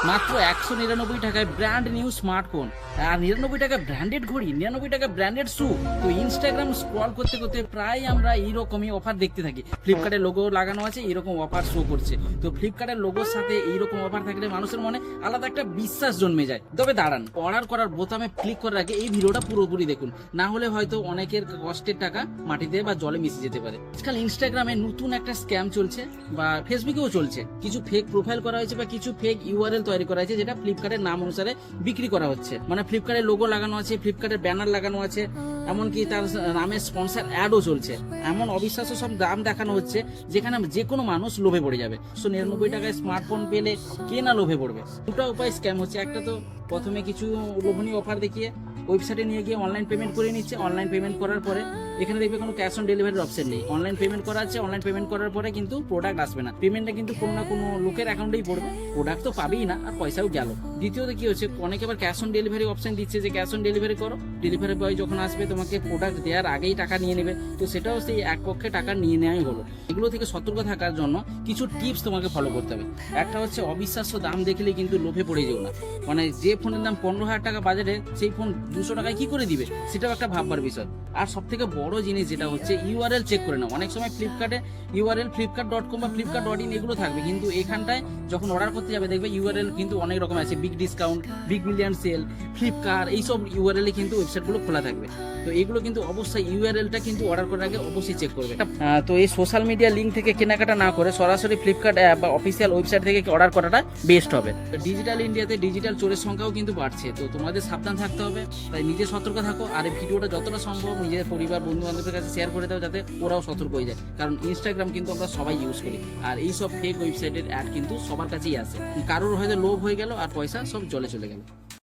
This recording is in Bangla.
মাত্র 199 টাকায় ব্র্যান্ড নিউ স্মার্টফোন আর 99 টাকা ব্র্যান্ডেড ঘড়ি, 99 টাকা ব্র্যান্ডেড শু। তো ইনস্টাগ্রাম স্ক্রল করতে করতে প্রায় আমরা এইরকমই অফার দেখতে থাকি। ফ্লিপকার্টের লোগো লাগানো আছে, এইরকম অফার শো করছে। তো ফ্লিপকার্টের লোগোর সাথে এইরকম অফার থাকলে মানুষের মনে আলাদা একটা বিশ্বাস জন্মে যায়। তবে দাঁড়ান, অর্ডার করার বোতামে ক্লিক করার আগে এই ভিডিওটা পুরোপুরি দেখুন, না হলে হয়তো অনেকের কষ্টের টাকা মাটিতে বা জলে মিশে যেতে পারে। আজকাল ইনস্টাগ্রামে নতুন একটা স্ক্যাম চলছে বা ফেসবুকেও চলছে। কিছু ফেক প্রোফাইল করা হয়েছে বা কিছু ফেক ইউআরএল তৈরি করা হয়েছে, যেটা ফ্লিপকার্টের নাম অনুসারে বিক্রি করা হচ্ছে। মানে ফ্লিপকার্টের লোগো লাগানো আছে, ফ্লিপকার্টের ব্যানার লাগানো আছে, এমনকি তার নামে স্পন্সর অ্যাডও চলছে। এমন অবিশ্বাস্য সব দাম দেখানো হচ্ছে যেখানে যে কোনো মানুষ লোভে পড়ে যাবে। 199 টাকায় স্মার্টফোন পেলে কে না লোভে পড়বে। দুটো উপায় স্ক্যাম হচ্ছে। একটা তো প্রথমে কিছু লোভনীয় অফার দেখিয়ে ওয়েবসাইটে নিয়ে গিয়ে অনলাইন পেমেন্ট করে নিচ্ছে। অনলাইন পেমেন্ট করার পরে এখানে দেখবে কোনো ক্যাশ অন ডেলিভারির অপশন নেই। অনলাইন পেমেন্ট করা আছে, অনলাইন পেমেন্ট করার পরে কিন্তু প্রোডাক্ট আসবে না। পেমেন্টটা কিন্তু কোনো না কোনো লোকের অ্যাকাউন্টেই পড়বে, প্রোডাক্ট তো পাবেই না আর পয়সাও গেল। দ্বিতীয়ত কি হচ্ছে, অনেকে আবার ক্যাশ অন ডেলিভারি অপশন দিচ্ছে যে ক্যাশ অন ডেলিভারি করো, ডেলিভারি বয় যখন আসবে তোমাকে প্রোডাক্ট দেওয়ার আগেই টাকা নিয়ে নেবে। তো সেটাও সেই এক পক্ষে টাকা নিয়ে নেওয়াই হলো। এগুলো থেকে সতর্ক থাকার জন্য কিছু টিপস তোমাকে ফলো করতে হবে। একটা হচ্ছে, অবিশ্বাস্য দাম দেখলে কিন্তু লোভে পড়ে যেও না। মানে যে ফোনের দাম 15,000 টাকা বাজারে, সেই ফোন 200 টাকায় কি করে দিবে, সেটাও একটা ভাববার বিষয়। আর সব থেকে বড় জিনিস যেটা হচ্ছে, ইউআরএল চেক করে নাও। অনেক সময় ফ্লিপকার্টে ইউআরএল flipkart.com বা flipkart.in এগুলো থাকবে, কিন্তু এখানটায় যখন অর্ডার করতে যাবে দেখবে ইউআরএল কিন্তু অনেক রকম আছে। Big discount, big million sale, Flipkart, এইসব ইউআরএল এ কিন্তু ওয়েবসাইটগুলো খোলা থাকবে। তো এগুলো কিন্তু অবশ্যই ইউআরএলটা কিন্তু অর্ডার করার আগে অবশ্যই চেক করবে। তো এই সোশ্যাল মিডিয়া লিঙ্ক থেকে কেনাকাটা না করে সরাসরি ফ্লিপকার্ট অ্যাপ বা অফিসিয়াল ওয়েবসাইট থেকে অর্ডার করাটা বেস্ট হবে। ডিজিটাল ইন্ডিয়াতে ডিজিটাল চোরের সংখ্যাও কিন্তু বাড়ছে, তো তোমাদের সাবধান থাকতে হবে। তাই নিজে সতর্ক থাকো, আর এই ভিডিওটা যতটা সম্ভব নিজের পরিবার বন্ধু বান্ধবের কাছে শেয়ার করে দাও, যাতে ওরাও সতর্ক হয়ে যায়। কারণ ইনস্টাগ্রাম কিন্তু আমরা সবাই ইউজ করি, আর এইসব ফেক ওয়েবসাইটের অ্যাড কিন্তু সবার কাছেই আসে। কারোর হয়তো লোভ হয়ে গেল আর পয়সা সব জলে চলে গেল।